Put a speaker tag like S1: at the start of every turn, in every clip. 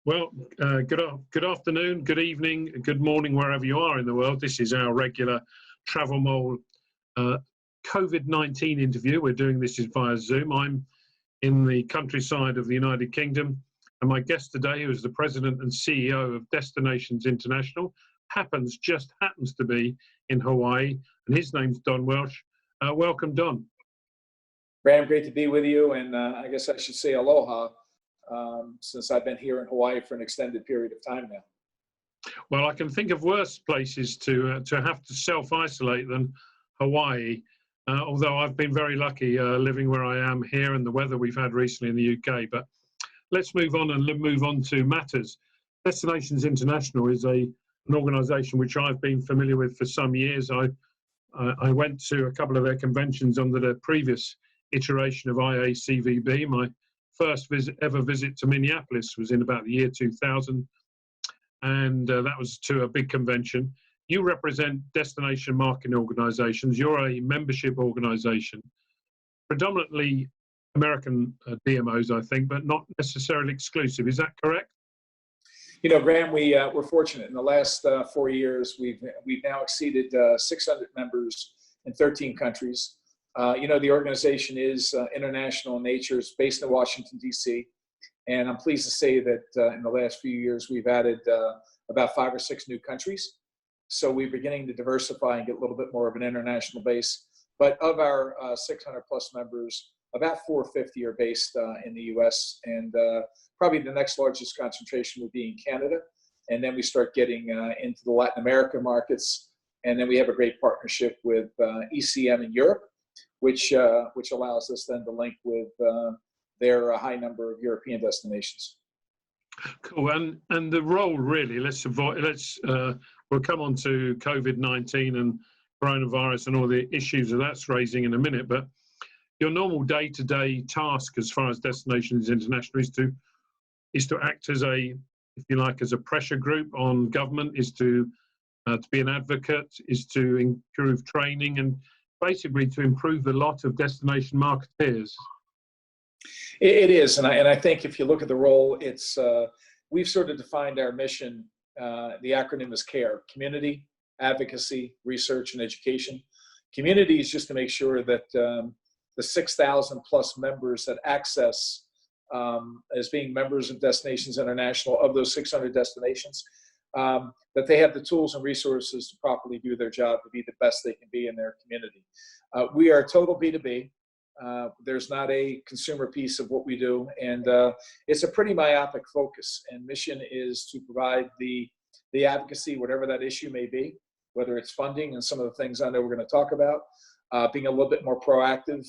S1: Good afternoon, good evening, good morning, wherever you are in the world. This is our regular TravelMole COVID-19 interview. We're doing this via Zoom. I'm in the countryside of the United Kingdom, and my guest today, who is the President and CEO of Destinations International, just happens to be in Hawaii, and his name's Don Welch. Welcome, Don.
S2: Graham, great to be with you, and I guess I should say aloha, since I've been here in Hawaii for an extended period of time now.
S1: Well, I can think of worse places to have to self-isolate than Hawaii, although I've been very lucky living where I am here and the weather we've had recently in the UK. But let's move on to matters. Destinations International is an organisation which I've been familiar with for some years. I went to a couple of their conventions under their previous iteration of IACVB. My first ever visit to Minneapolis was in about the year 2000, and that was to a big convention. You represent destination marketing organizations. You're a membership organization, predominantly American DMOs, I think, but not necessarily exclusive. Is that correct?
S2: You know, Graham, we're fortunate. In the last 4 years, we've now exceeded 600 members in 13 countries. The organization is international in nature. It's based in Washington, D.C. And I'm pleased to say that in the last few years, we've added about 5 or 6 new countries. So we're beginning to diversify and get a little bit more of an international base. But of our 600 plus members, about 450 are based in the U.S. And probably the next largest concentration would be in Canada. And then we start getting into the Latin American markets. And then we have a great partnership with ECM in Europe, which allows us then to link with their high number of European destinations.
S1: Cool. And the role really, we'll come on to COVID-19 and coronavirus and all the issues that that's raising in a minute. But your normal day-to-day task as far as Destinations International is to act as if you like, as a pressure group on government, is to be an advocate, is to improve training, and basically to improve the lot of destination marketeers.
S2: It is, and I think if you look at the role, it's we've sort of defined our mission. The acronym is CARE: Community, Advocacy, Research, and Education. Community is just to make sure that the 6,000 plus members that access as being members of Destinations International, of those 600 destinations, that they have the tools and resources to properly do their job, to be the best they can be in their community. We are total B2B. There's not a consumer piece of what we do, and it's a pretty myopic focus. And mission is to provide the advocacy, whatever that issue may be, whether it's funding and some of the things I know we're going to talk about, being a little bit more proactive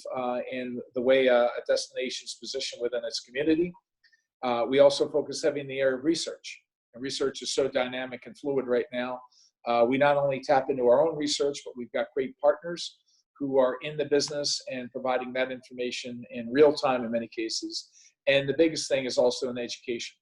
S2: in the way a destination's positioned within its community. We also focus heavily in the area of research. And research is so dynamic and fluid right now. We not only tap into our own research, but we've got great partners who are in the business and providing that information in real time in many cases. And the biggest thing is also in education.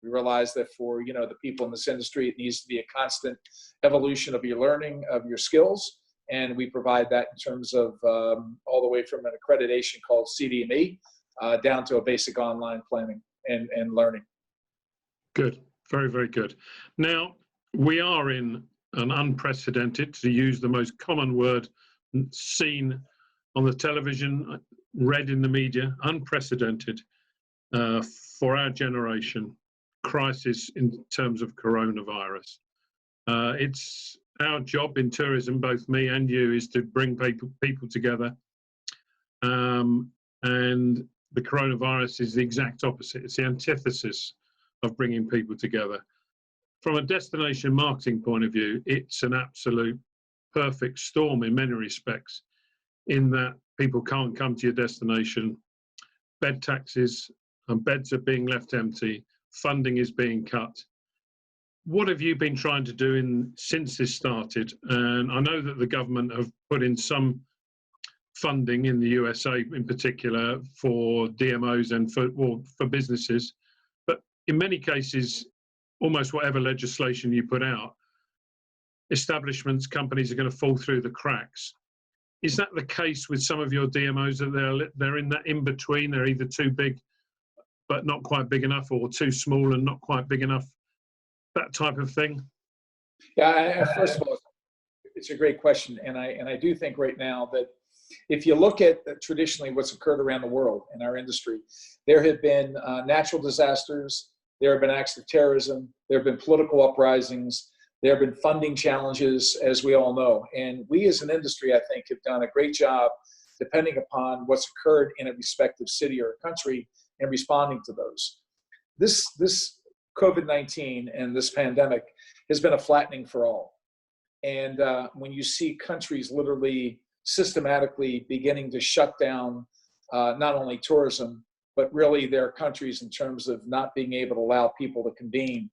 S2: We realize that for the people in this industry, it needs to be a constant evolution of your learning, of your skills. And we provide that in terms of all the way from an accreditation called CDME down to a basic online planning and learning.
S1: Good. Very, very good. Now, we are in an unprecedented, to use the most common word seen on the television, read in the media, unprecedented for our generation crisis in terms of coronavirus. It's our job in tourism, both me and you, is to bring people together. And the coronavirus is the exact opposite. It's the antithesis of bringing people together. From a destination marketing point of view, it's an absolute perfect storm in many respects, in that people can't come to your destination, bed taxes and beds are being left empty, funding is being cut. What have you been trying to do since this started? And I know that the government have put in some funding in the USA in particular for DMOs and for businesses. In many cases, almost whatever legislation you put out, establishments, companies are going to fall through the cracks. Is that the case with some of your DMOs, that they're in that in-between? They're either too big but not quite big enough, or too small and not quite big enough, that type of thing?
S2: Yeah, first of all, it's a great question, and I do think right now that if you look at traditionally what's occurred around the world in our industry, there have been natural disasters, there have been acts of terrorism, there have been political uprisings, there have been funding challenges, as we all know. And we as an industry, I think, have done a great job, depending upon what's occurred in a respective city or a country, in responding to those. This COVID-19 and this pandemic has been a flattening for all. And when you see countries literally systematically beginning to shut down not only tourism, but really their countries in terms of not being able to allow people to convene,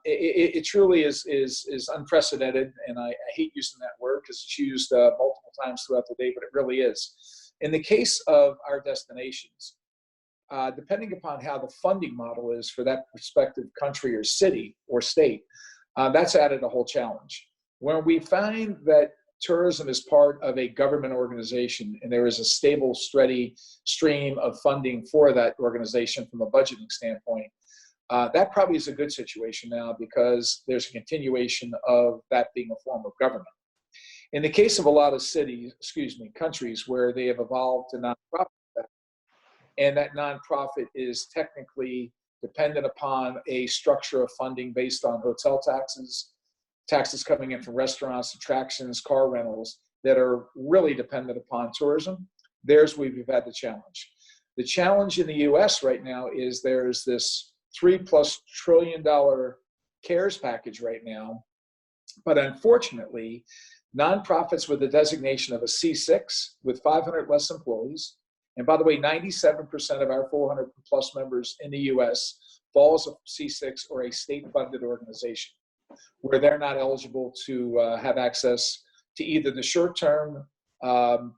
S2: it truly is unprecedented. And I hate using that word because it's used multiple times throughout the day, but it really is. In the case of our destinations, depending upon how the funding model is for that respective country or city or state, that's added a whole challenge. When we find that tourism is part of a government organization and there is a stable, steady stream of funding for that organization from a budgeting standpoint, that probably is a good situation now because there's a continuation of that being a form of government. In the case of a lot of countries where they have evolved to nonprofit, and that nonprofit is technically dependent upon a structure of funding based on hotel taxes coming in from restaurants, attractions, car rentals that are really dependent upon tourism, there's where we've had the challenge. The challenge in the US right now is there's this $3+ trillion CARES package right now, but unfortunately, nonprofits with the designation of a C6 with 500 less employees, and by the way, 97% of our 400+ members in the US falls a C6 or a state-funded organization, where they're not eligible to have access to either the short-term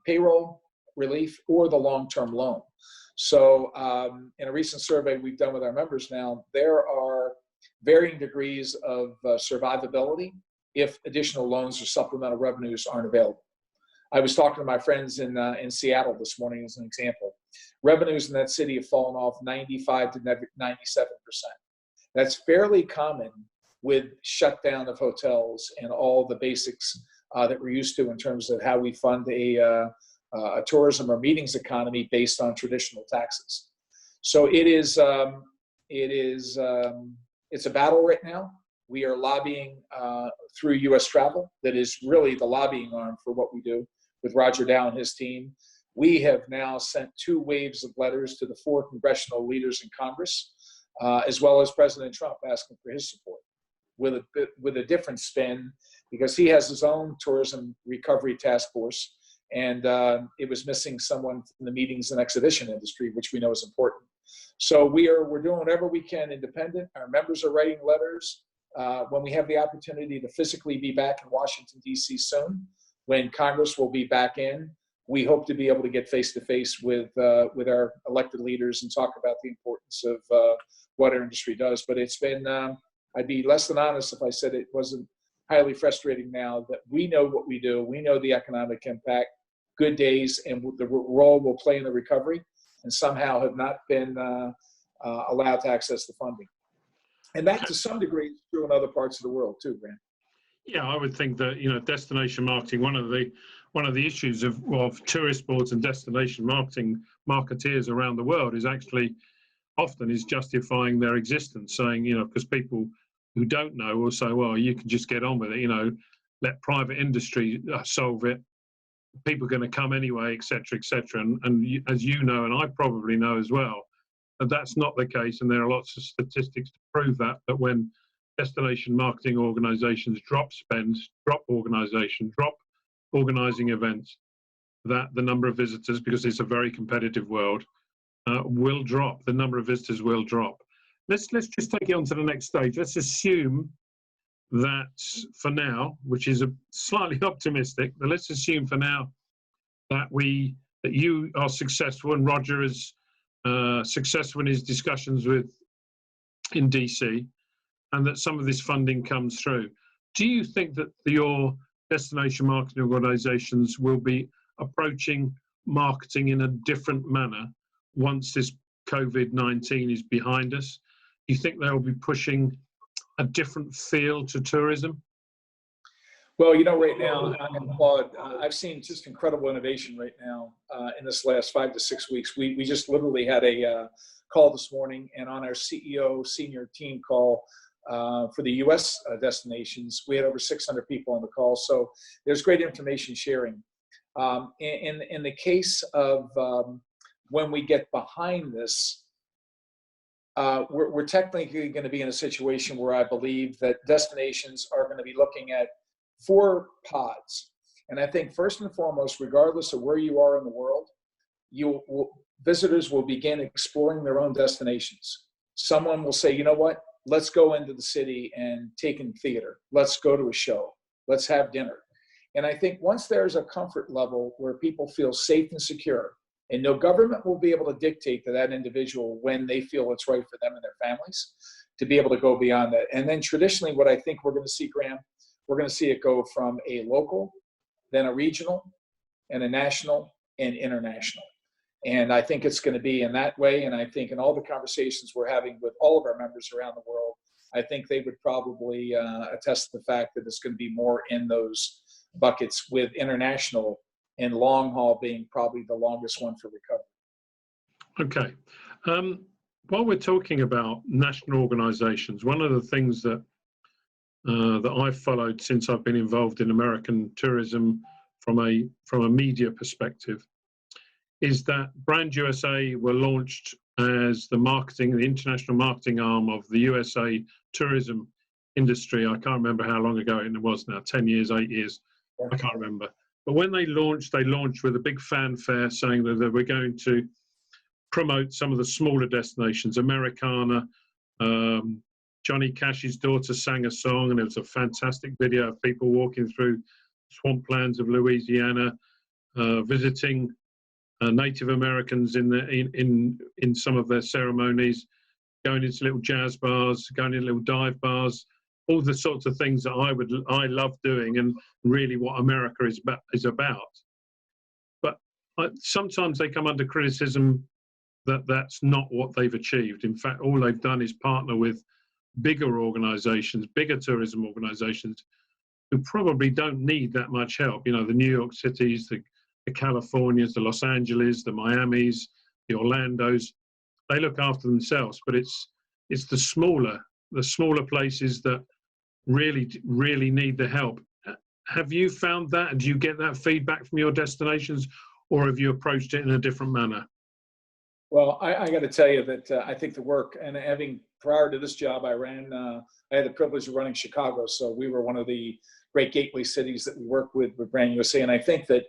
S2: payroll relief or the long-term loan. So in a recent survey we've done with our members now, there are varying degrees of survivability if additional loans or supplemental revenues aren't available. I was talking to my friends in Seattle this morning as an example. Revenues in that city have fallen off 95 to 97%. That's fairly common with shutdown of hotels and all the basics that we're used to in terms of how we fund a tourism or meetings economy based on traditional taxes. So it's a battle right now. We are lobbying through U.S. Travel. That is really the lobbying arm for what we do with Roger Dow and his team. We have now sent 2 waves of letters to the 4 congressional leaders in Congress, as well as President Trump, asking for his support with a different spin, because he has his own tourism recovery task force, and it was missing someone from the meetings and exhibition industry, which we know is important. So we're doing whatever we can independent. Our members are writing letters. When we have the opportunity to physically be back in Washington, D.C. soon, when Congress will be back in, we hope to be able to get face-to-face with our elected leaders and talk about the importance of what our industry does. But it's been, I'd be less than honest if I said it wasn't highly frustrating now that we know what we do. We know the economic impact, good days, and the role we'll play in the recovery, and somehow have not been allowed to access the funding. And that, to some degree, is true in other parts of the world too, Grant.
S1: Yeah, I would think that, destination marketing, one of the issues of tourist boards and destination marketeers around the world is actually often is justifying their existence, saying, because people who don't know will say, well, you can just get on with it, let private industry solve it. People are going to come anyway, et cetera, et cetera. And as you know, and I probably know as well, that that's not the case. And there are lots of statistics to prove that when destination marketing organizations drop spends, drop organizing events, that the number of visitors, because it's a very competitive world, will drop. The number of visitors will drop. Let's just take it on to the next stage. Let's assume that for now, which is a slightly optimistic, but let's assume for now that you are successful and Roger is successful in his discussions in DC, and that some of this funding comes through. Do you think that your destination marketing organizations will be approaching marketing in a different manner once this COVID-19 is behind us, do you think they'll be pushing a different feel to tourism?
S2: Well, right now, I'm in applaud. I've seen just incredible innovation right now in this last 5 to 6 weeks. We just literally had a call this morning, and on our CEO senior team call for the U.S. Destinations, we had over 600 people on the call. So there's great information sharing. In the case of when we get behind this, we're technically going to be in a situation where I believe that destinations are going to be looking at 4 pods. And I think first and foremost, regardless of where you are in the world, visitors will begin exploring their own destinations. Someone will say, you know what, let's go into the city and take in theater. Let's go to a show. Let's have dinner. And I think once there's a comfort level where people feel safe and secure, and no government will be able to dictate to that individual when they feel it's right for them and their families, to be able to go beyond that. And then traditionally, what I think we're going to see, Graham, we're going to see it go from a local, then a regional, and a national, and international. And I think it's going to be in that way. And I think in all the conversations we're having with all of our members around the world, I think they would probably attest to the fact that it's going to be more in those buckets, with international and long haul being probably the longest one for recovery.
S1: Okay. While we're talking about national organizations, one of the things that I've followed since I've been involved in American tourism from a media perspective is that Brand USA were launched as the international marketing arm of the USA tourism industry. I can't remember how long ago it was now, 10 years, 8 years, I can't remember. But when they launched with a big fanfare saying that they were going to promote some of the smaller destinations, Americana. Johnny Cash's daughter sang a song, and it was a fantastic video of people walking through swamplands of Louisiana, visiting Native Americans in some of their ceremonies, going into little jazz bars, going into little dive bars, all the sorts of things that I love doing, and really what America is about. But sometimes they come under criticism that that's not what they've achieved. In fact, all they've done is partner with bigger organizations, bigger tourism organizations, who probably don't need that much help. The New York Cities, the Californias, the Los Angeles, the Miamis, the Orlandos, they look after themselves. But it's the smaller places that really need the help. Have you found that? Do you get that feedback from your destinations, or have you approached it in a different manner?
S2: Well, I got to tell you that I think the work, and prior to this job, I had the privilege of running Chicago. So we were one of the great gateway cities that we work with Brand USA. And I think that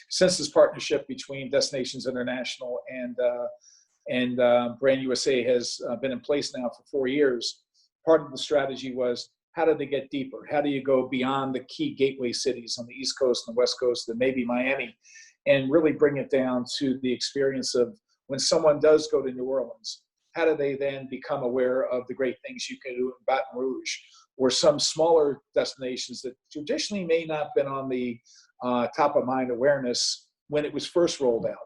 S2: since this partnership between Destinations International and Brand USA has been in place now for 4 years, part of the strategy was, how do they get deeper? How do you go beyond the key gateway cities on the East Coast and the West Coast and maybe Miami, and really bring it down to the experience of when someone does go to New Orleans, how do they then become aware of the great things you can do in Baton Rouge, or some smaller destinations that traditionally may not have been on the top of mind awareness when it was first rolled out.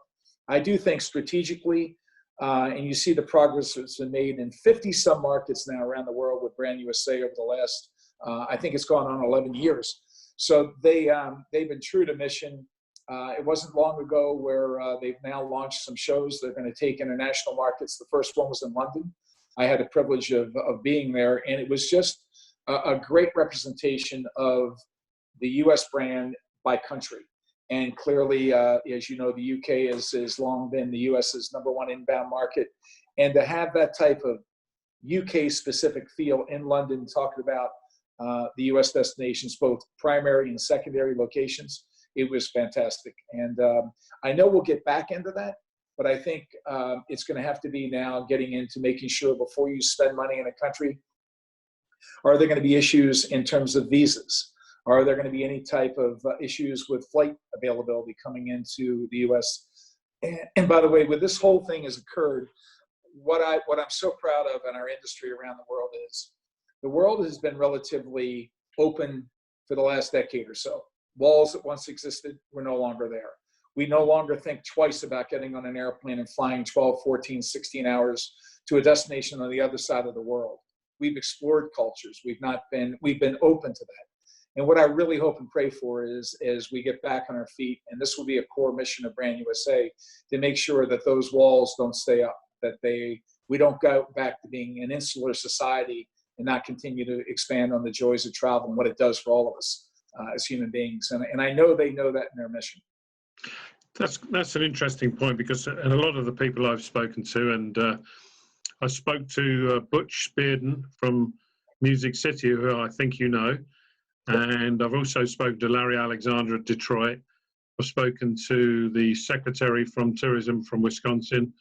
S2: I do think strategically, and you see the progress that's been made in 50 some markets now around the world with Brand USA over the last, I think it's gone on 11 years. So they've been true to mission. It wasn't long ago where they've now launched some shows. They're going to take international markets. The first one was in London. I had the privilege of being there, and it was just a great representation of the U.S. brand by country. And clearly, as you know, the UK has long been the U.S.'s #1 inbound market. And to have that type of UK-specific feel in London, talking about the U.S. destinations, both primary and secondary locations, it was fantastic. And I know we'll get back into that, but I think it's going to have to be now getting into making sure before you spend money in a country, are there going to be issues in terms of visas? Are there going to be any type of issues with flight availability coming into the U.S.? And by the way, with this whole thing has occurred, what I'm so proud of in our industry around the world is the world has been relatively open for the last decade or so. Walls that once existed were no longer there. We no longer think twice about getting on an airplane and flying 12, 14, 16 hours to a destination on the other side of the world. We've explored cultures. We've been open to that. And what I really hope and pray for is we get back on our feet, and this will be a core mission of Brand USA, to make sure that those walls don't stay up, that we don't go back to being an insular society and not continue to expand on the joys of travel and what it does for all of us as human beings. And I know they know that in their mission.
S1: That's an interesting point, because a lot of the people I've spoken to, and I spoke to Butch Spearden from Music City, who I think you know, and I've also spoken to Larry Alexander at Detroit. I've spoken to the secretary from tourism from Wisconsin,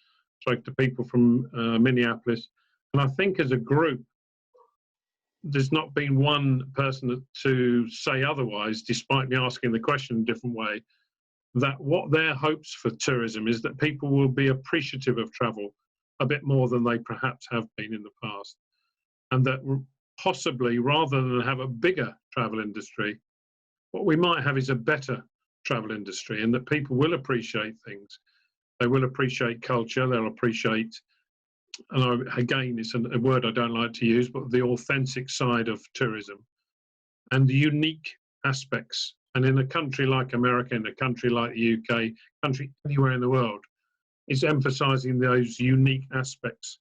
S1: spoke to people from Minneapolis, and I think as a group, there's not been one person to say otherwise, despite me asking the question in a different way, that what their hopes for tourism is that people will be appreciative of travel a bit more than they perhaps have been in the past. And that possibly, rather than have a bigger travel industry, what we might have is a better travel industry, and that people will appreciate things. They will appreciate culture, they'll appreciate, and again, it's a word I don't like to use, but the authentic side of tourism and the unique aspects. And in a country like America, in a country like the UK, country anywhere in the world, it's emphasizing those unique aspects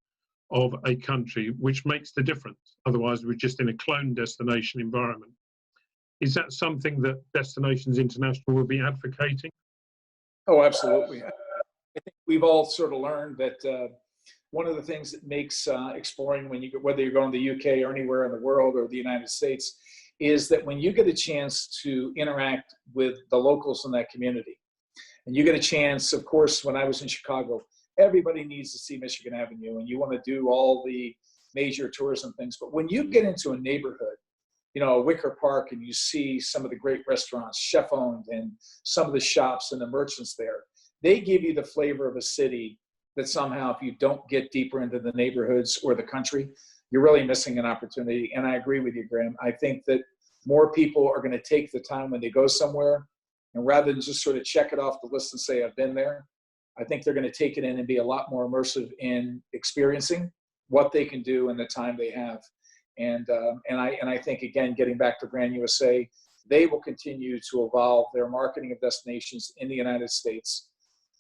S1: of a country, which makes the difference. Otherwise, we're just in a clone destination environment. Is that something that Destinations International will be advocating?
S2: Oh, absolutely. I think we've all sort of learned that one of the things that makes exploring, whether you're going to the UK or anywhere in the world or the United States, is that when you get a chance to interact with the locals in that community, and you get a chance, of course, when I was in Chicago, everybody needs to see Michigan Avenue, and you want to do all the major tourism things. But when you get into a neighborhood, Wicker Park, and you see some of the great restaurants, chef-owned, and some of the shops and the merchants there, they give you the flavor of a city that somehow, if you don't get deeper into the neighborhoods or the country, you're really missing an opportunity. And I agree with you, Graham. I think that more people are going to take the time when they go somewhere, and rather than just sort of check it off the list and say, I've been there, I think they're going to take it in and be a lot more immersive in experiencing what they can do in the time they have. And I think, again, getting back to Brand USA, they will continue to evolve their marketing of destinations in the United States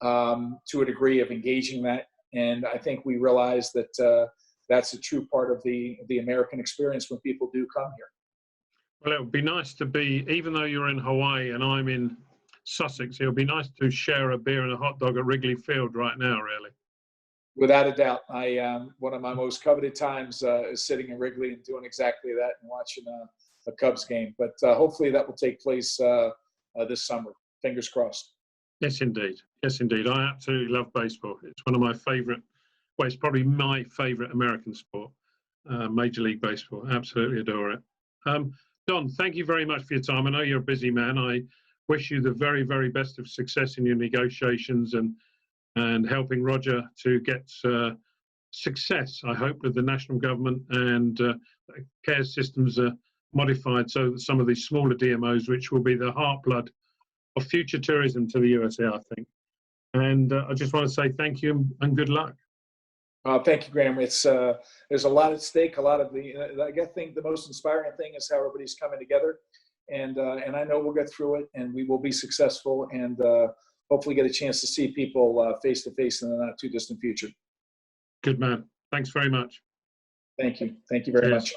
S2: to a degree of engaging that. And I think we realize that that's a true part of the American experience when people do come here.
S1: Well, it would be nice to be, even though you're in Hawaii and I'm in Sussex, it would be nice to share a beer and a hot dog at Wrigley Field right now, really.
S2: Without a doubt. One of my most coveted times is sitting in Wrigley and doing exactly that and watching a Cubs game. But hopefully that will take place this summer. Fingers crossed.
S1: Yes, indeed. Yes, indeed. I absolutely love baseball. It's one of my favorite, well, it's probably my favorite American sport, Major League Baseball. Absolutely adore it. Don, thank you very much for your time. I know you're a busy man. I wish you the very, very best of success in your negotiations and helping Roger to get success, I hope, with the national government, and care systems are modified so that some of these smaller DMOs, which will be the heartblood of future tourism to the USA, I think. And I just want to say thank you and good luck.
S2: Thank you, Graham. It's there's a lot at stake. A lot of I think the most inspiring thing is how everybody's coming together, and I know we'll get through it, and we will be successful, and hopefully get a chance to see people face to face in the not too distant future.
S1: Good man. Thanks very much.
S2: Thank you. Thank you very much.